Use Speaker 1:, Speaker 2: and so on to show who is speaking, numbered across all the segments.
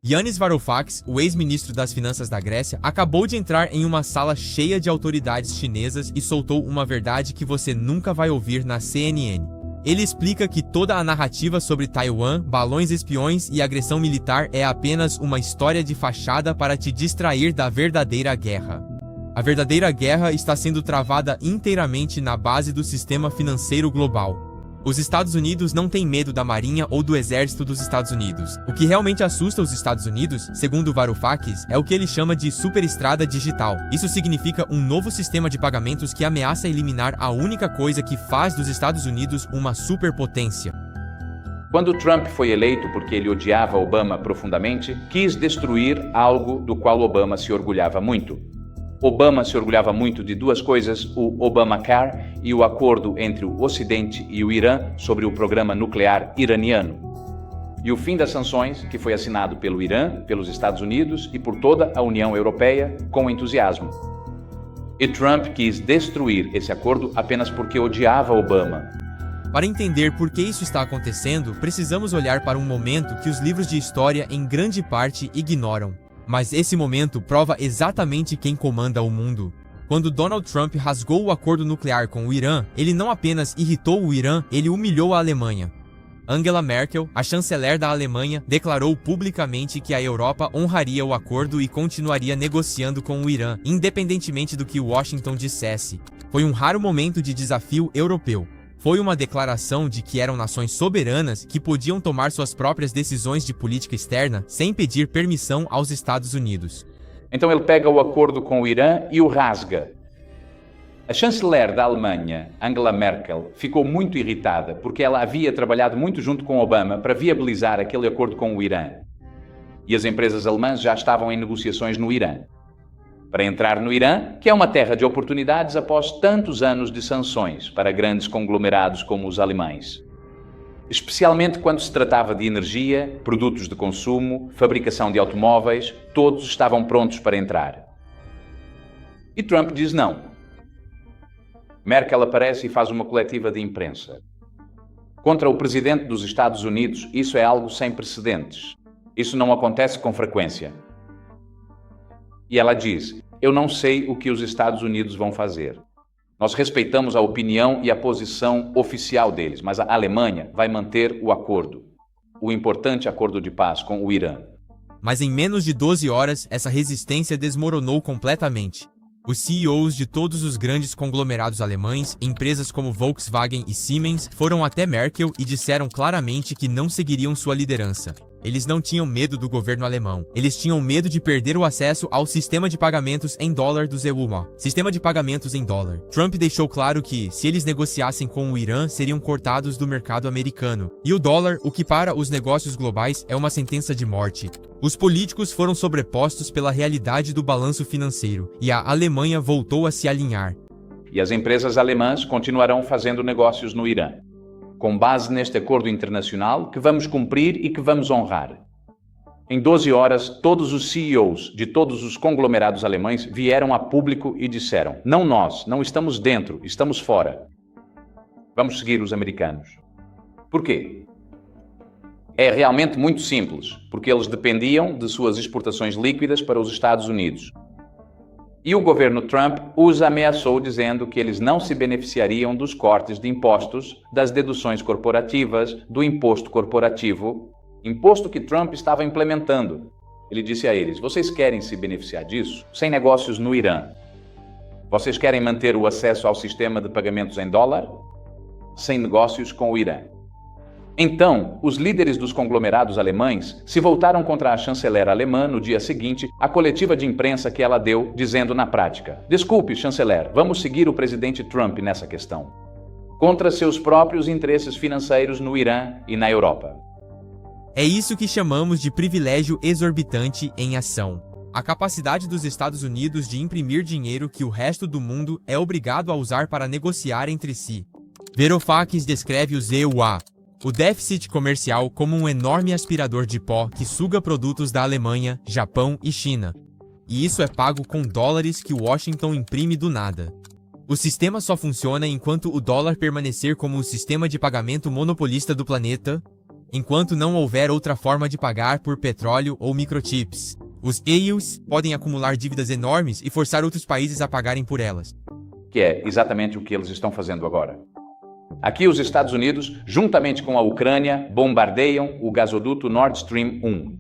Speaker 1: Yanis Varoufakis, o ex-ministro das Finanças da Grécia, acabou de entrar em uma sala cheia de autoridades chinesas e soltou uma verdade que você nunca vai ouvir na CNN. Ele explica que toda a narrativa sobre Taiwan, balões espiões e agressão militar é apenas uma história de fachada para te distrair da verdadeira guerra. A verdadeira guerra está sendo travada inteiramente na base do sistema financeiro global. Os Estados Unidos não têm medo da Marinha ou do Exército dos Estados Unidos. O que realmente assusta os Estados Unidos, segundo Varoufakis, é o que ele chama de superestrada digital. Isso significa um novo sistema de pagamentos que ameaça eliminar a única coisa que faz dos Estados Unidos uma superpotência.
Speaker 2: Quando Trump foi eleito porque ele odiava Obama profundamente, quis destruir algo do qual Obama se orgulhava muito. Obama se orgulhava muito de duas coisas, o Obamacare e o acordo entre o Ocidente e o Irã sobre o programa nuclear iraniano. E o fim das sanções, que foi assinado pelo Irã, pelos Estados Unidos e por toda a União Europeia com entusiasmo. E Trump quis destruir esse acordo apenas porque odiava Obama.
Speaker 1: Para entender por que isso está acontecendo, precisamos olhar para um momento que os livros de história em grande parte ignoram. Mas esse momento prova exatamente quem comanda o mundo. Quando Donald Trump rasgou o acordo nuclear com o Irã, ele não apenas irritou o Irã, ele humilhou a Alemanha. Angela Merkel, a chanceler da Alemanha, declarou publicamente que a Europa honraria o acordo e continuaria negociando com o Irã, independentemente do que Washington dissesse. Foi um raro momento de desafio europeu. Foi uma declaração de que eram nações soberanas que podiam tomar suas próprias decisões de política externa sem pedir permissão aos Estados Unidos.
Speaker 2: Então ele pega o acordo com o Irã e o rasga. A chanceler da Alemanha, Angela Merkel, ficou muito irritada porque ela havia trabalhado muito junto com Obama para viabilizar aquele acordo com o Irã. E as empresas alemãs já estavam em negociações no Irã. Para entrar no Irã, que é uma terra de oportunidades após tantos anos de sanções para grandes conglomerados como os alemães. Especialmente quando se tratava de energia, produtos de consumo, fabricação de automóveis, todos estavam prontos para entrar. E Trump diz não. Merkel aparece e faz uma coletiva de imprensa. Contra o presidente dos Estados Unidos, isso é algo sem precedentes. Isso não acontece com frequência. E ela diz, eu não sei o que os Estados Unidos vão fazer. Nós respeitamos a opinião e a posição oficial deles, mas a Alemanha vai manter o acordo, o importante acordo de paz com o Irã.
Speaker 1: Mas em menos de 12 horas, essa resistência desmoronou completamente. Os CEOs de todos os grandes conglomerados alemães, empresas como Volkswagen e Siemens, foram até Merkel e disseram claramente que não seguiriam sua liderança. Eles não tinham medo do governo alemão. Eles tinham medo de perder o acesso ao sistema de pagamentos em dólar do EUMA. Sistema de pagamentos em dólar. Trump deixou claro que, se eles negociassem com o Irã, seriam cortados do mercado americano. E o dólar, o que para os negócios globais é uma sentença de morte. Os políticos foram sobrepostos pela realidade do balanço financeiro, e a Alemanha voltou a se alinhar.
Speaker 2: E as empresas alemãs continuarão fazendo negócios no Irã, com base neste acordo internacional que vamos cumprir e que vamos honrar. Em 12 horas, todos os CEOs de todos os conglomerados alemães vieram a público e disseram, não nós, não estamos dentro, estamos fora. Vamos seguir os americanos. Por quê? É realmente muito simples, porque eles dependiam de suas exportações líquidas para os Estados Unidos. E o governo Trump os ameaçou dizendo que eles não se beneficiariam dos cortes de impostos, das deduções corporativas, do imposto corporativo, imposto que Trump estava implementando. Ele disse a eles, vocês querem se beneficiar disso? Sem negócios no Irã. Vocês querem manter o acesso ao sistema de pagamentos em dólar? Sem negócios com o Irã. Então, os líderes dos conglomerados alemães se voltaram contra a chanceler alemã no dia seguinte à coletiva de imprensa que ela deu, dizendo na prática, desculpe, chanceler, vamos seguir o presidente Trump nessa questão. Contra seus próprios interesses financeiros no Irã e na Europa.
Speaker 1: É isso que chamamos de privilégio exorbitante em ação. A capacidade dos Estados Unidos de imprimir dinheiro que o resto do mundo é obrigado a usar para negociar entre si. Varoufakis descreve o EUA, o déficit comercial, como um enorme aspirador de pó que suga produtos da Alemanha, Japão e China. E isso é pago com dólares que Washington imprime do nada. O sistema só funciona enquanto o dólar permanecer como o sistema de pagamento monopolista do planeta. enquanto não houver outra forma de pagar por petróleo ou microchips. Os EUs podem acumular dívidas enormes e forçar outros países a pagarem por elas.
Speaker 2: Que é exatamente o que eles estão fazendo agora. Aqui os Estados Unidos, juntamente com a Ucrânia, bombardeiam o gasoduto Nord Stream 1.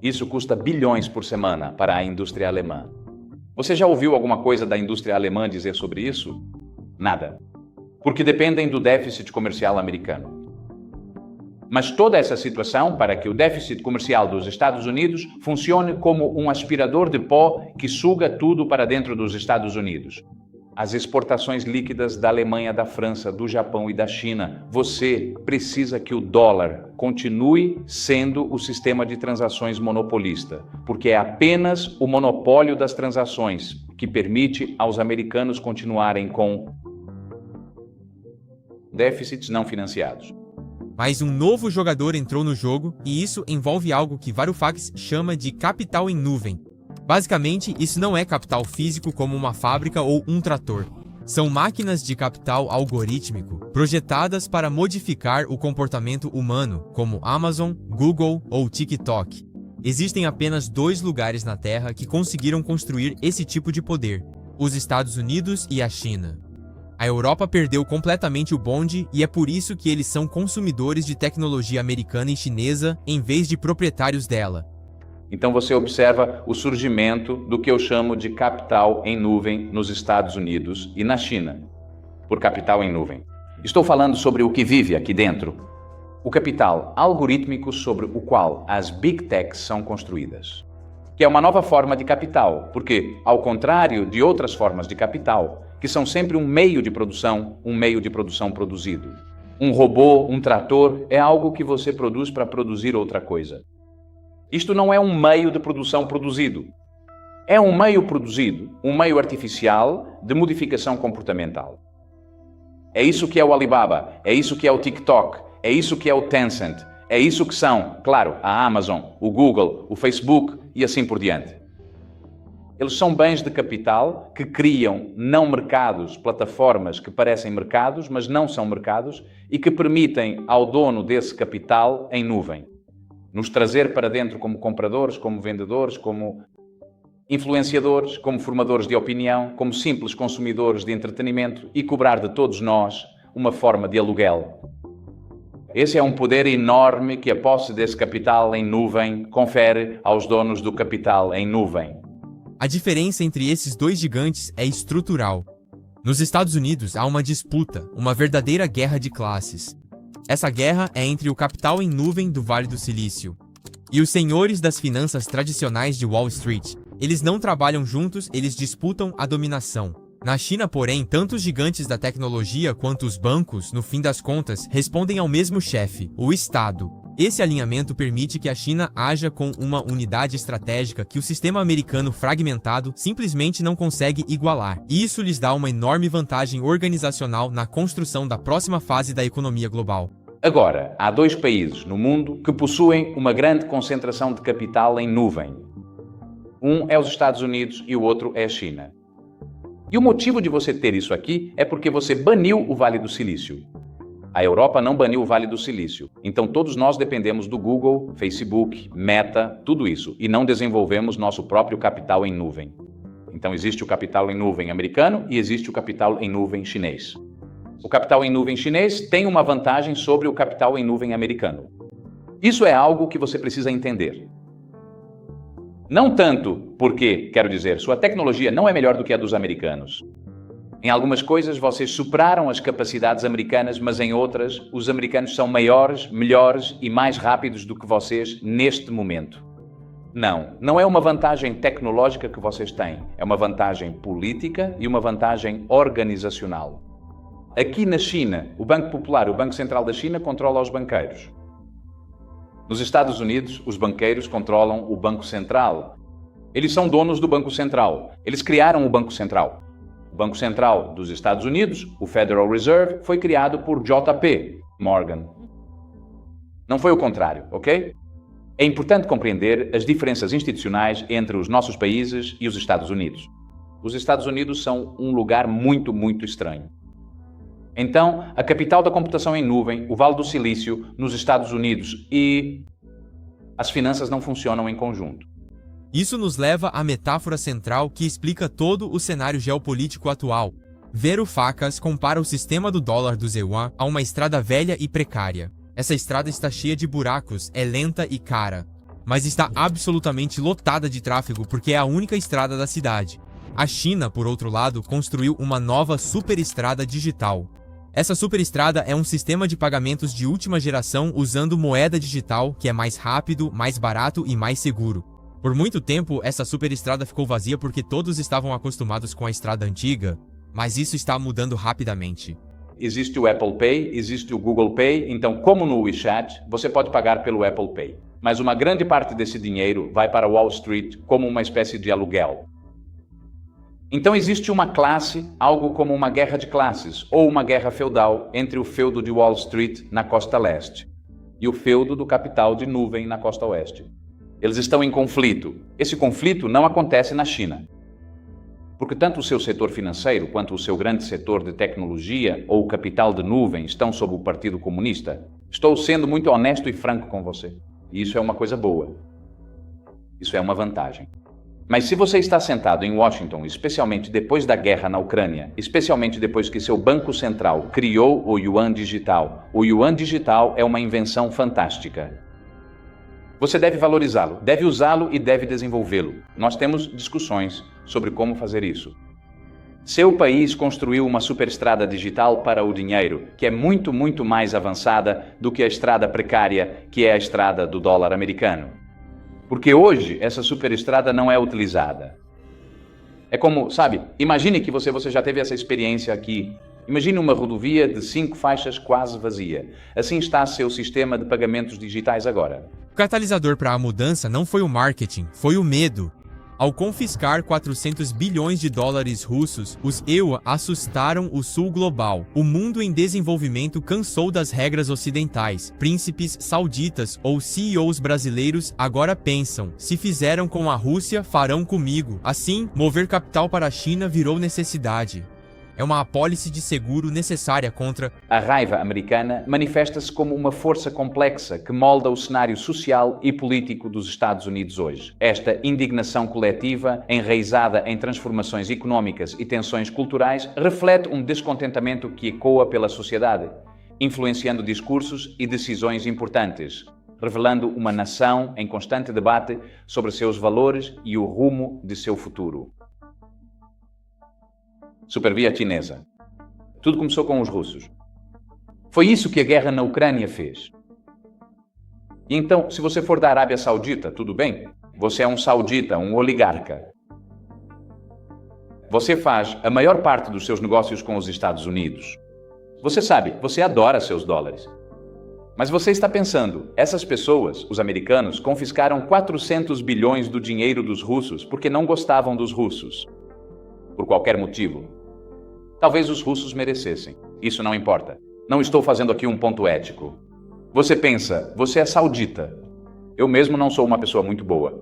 Speaker 2: Isso custa bilhões por semana para a indústria alemã. Você já ouviu alguma coisa da indústria alemã dizer sobre isso? Nada. Porque dependem do déficit comercial americano. Mas toda essa situação para que o déficit comercial dos Estados Unidos funcione como um aspirador de pó que suga tudo para dentro dos Estados Unidos. As exportações líquidas da Alemanha, da França, do Japão e da China. Você precisa que o dólar continue sendo o sistema de transações monopolista, porque é apenas o monopólio das transações que permite aos americanos continuarem com déficits não financiados.
Speaker 1: Mas um novo jogador entrou no jogo e isso envolve algo que Varoufakis chama de capital em nuvem. Basicamente, isso não é capital físico como uma fábrica ou um trator. São máquinas de capital algorítmico, projetadas para modificar o comportamento humano, como Amazon, Google ou TikTok. Existem apenas 2 lugares na Terra que conseguiram construir esse tipo de poder: os Estados Unidos e a China. A Europa perdeu completamente o bonde e é por isso que eles são consumidores de tecnologia americana e chinesa em vez de proprietários dela.
Speaker 2: Então você observa o surgimento do que eu chamo de capital em nuvem nos Estados Unidos e na China. Por capital em nuvem. Estou falando sobre o que vive aqui dentro. O capital algorítmico sobre o qual as Big Techs são construídas. Que é uma nova forma de capital, porque, ao contrário de outras formas de capital, que são sempre um meio de produção produzido. Um robô, um trator, é algo que você produz para produzir outra coisa. Isto não é um meio de produção produzido. É um meio produzido, um meio artificial de modificação comportamental. É isso que é o Alibaba, é isso que é o TikTok, é isso que é o Tencent, é isso que são, claro, a Amazon, o Google, o Facebook e assim por diante. Eles são bens de capital que criam não mercados, plataformas que parecem mercados, mas não são mercados, e que permitem ao dono desse capital em nuvem nos trazer para dentro como compradores, como vendedores, como influenciadores, como formadores de opinião, como simples consumidores de entretenimento e cobrar de todos nós uma forma de aluguel. Esse é um poder enorme que a posse desse capital em nuvem confere aos donos do capital em nuvem.
Speaker 1: A diferença entre esses 2 gigantes é estrutural. Nos Estados Unidos há uma disputa, uma verdadeira guerra de classes. Essa guerra é entre o capital em nuvem do Vale do Silício e os senhores das finanças tradicionais de Wall Street. Eles não trabalham juntos, eles disputam a dominação. Na China, porém, tanto os gigantes da tecnologia quanto os bancos, no fim das contas, respondem ao mesmo chefe, o Estado. Esse alinhamento permite que a China haja com uma unidade estratégica que o sistema americano fragmentado simplesmente não consegue igualar. E isso lhes dá uma enorme vantagem organizacional na construção da próxima fase da economia global.
Speaker 2: Agora, há 2 países no mundo que possuem uma grande concentração de capital em nuvem. Um é os Estados Unidos e o outro é a China. E o motivo de você ter isso aqui é porque você baniu o Vale do Silício. A Europa não baniu o Vale do Silício. Então todos nós dependemos do Google, Facebook, Meta, tudo isso, e não desenvolvemos nosso próprio capital em nuvem. Então existe o capital em nuvem americano e existe o capital em nuvem chinês. O capital em nuvem chinês tem uma vantagem sobre o capital em nuvem americano. Isso é algo que você precisa entender. Não tanto porque, quero dizer, sua tecnologia não é melhor do que a dos americanos. Em algumas coisas vocês superaram as capacidades americanas, mas em outras os americanos são maiores, melhores e mais rápidos do que vocês neste momento. Não é uma vantagem tecnológica que vocês têm, é uma vantagem política e uma vantagem organizacional. Aqui na China, o Banco Popular, o Banco Central da China, controla os banqueiros. Nos Estados Unidos, os banqueiros controlam o Banco Central. Eles são donos do Banco Central. Eles criaram o Banco Central. O Banco Central dos Estados Unidos, o Federal Reserve, foi criado por JP Morgan. Não foi o contrário, ok? É importante compreender as diferenças institucionais entre os nossos países e os Estados Unidos. Os Estados Unidos são um lugar muito estranho. Então, a capital da computação em nuvem, o Vale do Silício, nos Estados Unidos, e as finanças não funcionam em conjunto.
Speaker 1: Isso nos leva à metáfora central que explica todo o cenário geopolítico atual. Varoufakis compara o sistema do dólar do yuan a uma estrada velha e precária. Essa estrada está cheia de buracos, é lenta e cara, mas está absolutamente lotada de tráfego porque é a única estrada da cidade. A China, por outro lado, construiu uma nova superestrada digital. Essa superestrada é um sistema de pagamentos de última geração usando moeda digital que é mais rápido, mais barato e mais seguro. Por muito tempo, essa superestrada ficou vazia porque todos estavam acostumados com a estrada antiga, mas isso está mudando rapidamente.
Speaker 2: Existe o Apple Pay, existe o Google Pay, então como no WeChat, você pode pagar pelo Apple Pay. Mas uma grande parte desse dinheiro vai para Wall Street como uma espécie de aluguel. Então existe uma classe, algo como uma guerra de classes, ou uma guerra feudal entre o feudo de Wall Street na costa leste e o feudo do capital de nuvem na costa oeste. Eles estão em conflito. Esse conflito não acontece na China. Porque tanto o seu setor financeiro quanto o seu grande setor de tecnologia ou o capital de nuvem estão sob o Partido Comunista. Estou sendo muito honesto e franco com você. E isso é uma coisa boa. Isso é uma vantagem. Mas se você está sentado em Washington, especialmente depois da guerra na Ucrânia, especialmente depois que seu banco central criou o Yuan Digital é uma invenção fantástica. Você deve valorizá-lo, deve usá-lo e deve desenvolvê-lo. Nós temos discussões sobre como fazer isso. Seu país construiu uma superestrada digital para o dinheiro, que é muito, muito mais avançada do que a estrada precária, que é a estrada do dólar americano. Porque hoje essa superestrada não é utilizada. É como, sabe, imagine que você já teve essa experiência aqui. Imagine uma rodovia de 5 faixas quase vazia. Assim está seu sistema de pagamentos digitais agora.
Speaker 1: O catalisador para a mudança não foi o marketing, foi o medo. Ao confiscar 400 bilhões de dólares russos, os EUA assustaram o sul global. O mundo em desenvolvimento cansou das regras ocidentais. Príncipes sauditas ou CEOs brasileiros agora pensam: se fizeram com a Rússia, farão comigo. Assim, mover capital para a China virou necessidade. É uma apólice de seguro necessária contra...
Speaker 2: A raiva americana manifesta-se como uma força complexa que molda o cenário social e político dos Estados Unidos hoje. Esta indignação coletiva, enraizada em transformações econômicas e tensões culturais, reflete um descontentamento que ecoa pela sociedade, influenciando discursos e decisões importantes, revelando uma nação em constante debate sobre seus valores e o rumo de seu futuro. Supervia chinesa. Tudo começou com os russos. Foi isso que a guerra na Ucrânia fez. E então, se você for da Arábia Saudita, tudo bem? Você é um saudita, um oligarca. Você faz a maior parte dos seus negócios com os Estados Unidos. Você sabe, você adora seus dólares. Mas você está pensando, essas pessoas, os americanos, confiscaram 400 bilhões do dinheiro dos russos porque não gostavam dos russos. Por qualquer motivo. Talvez os russos merecessem. Isso não importa. Não estou fazendo aqui um ponto ético. Você pensa, você é saudita. Eu mesmo não sou uma pessoa muito boa.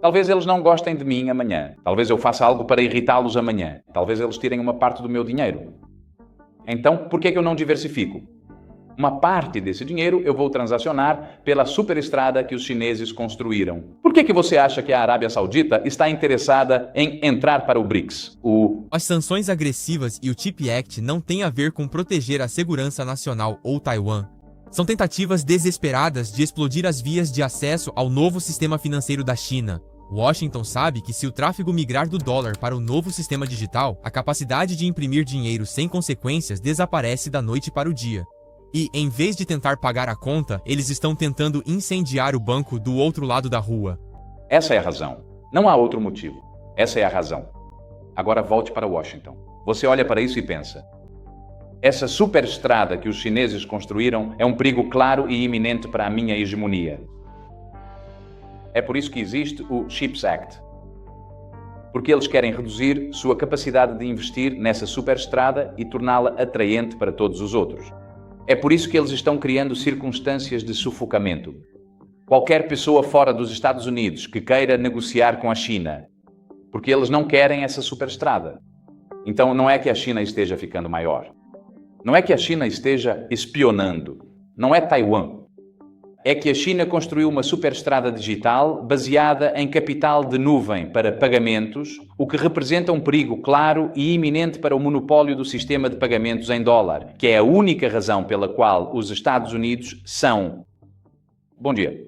Speaker 2: Talvez eles não gostem de mim amanhã. Talvez eu faça algo para irritá-los amanhã. Talvez eles tirem uma parte do meu dinheiro. Então, por que eu não diversifico? Uma parte desse dinheiro eu vou transacionar pela superestrada que os chineses construíram. Por que você acha que a Arábia Saudita está interessada em entrar para o BRICS?
Speaker 1: As sanções agressivas e o CHIPS Act não têm a ver com proteger a segurança nacional ou Taiwan. São tentativas desesperadas de explodir as vias de acesso ao novo sistema financeiro da China. Washington sabe que se o tráfego migrar do dólar para o novo sistema digital, a capacidade de imprimir dinheiro sem consequências desaparece da noite para o dia. E, em vez de tentar pagar a conta, eles estão tentando incendiar o banco do outro lado da rua.
Speaker 2: Essa é a razão. Não há outro motivo. Essa é a razão. Agora volte para Washington. Você olha para isso e pensa: essa superestrada que os chineses construíram é um perigo claro e iminente para a minha hegemonia. É por isso que existe o CHIPS Act. Porque eles querem reduzir sua capacidade de investir nessa superestrada e torná-la atraente para todos os outros. É por isso que eles estão criando circunstâncias de sufocamento. Qualquer pessoa fora dos Estados Unidos que queira negociar com a China, porque eles não querem essa superestrada. Então não é que a China esteja ficando maior. Não é que a China esteja espionando. Não é Taiwan. É que a China construiu uma superestrada digital baseada em capital de nuvem para pagamentos, o que representa um perigo claro e iminente para o monopólio do sistema de pagamentos em dólar, que é a única razão pela qual os Estados Unidos são... Bom dia.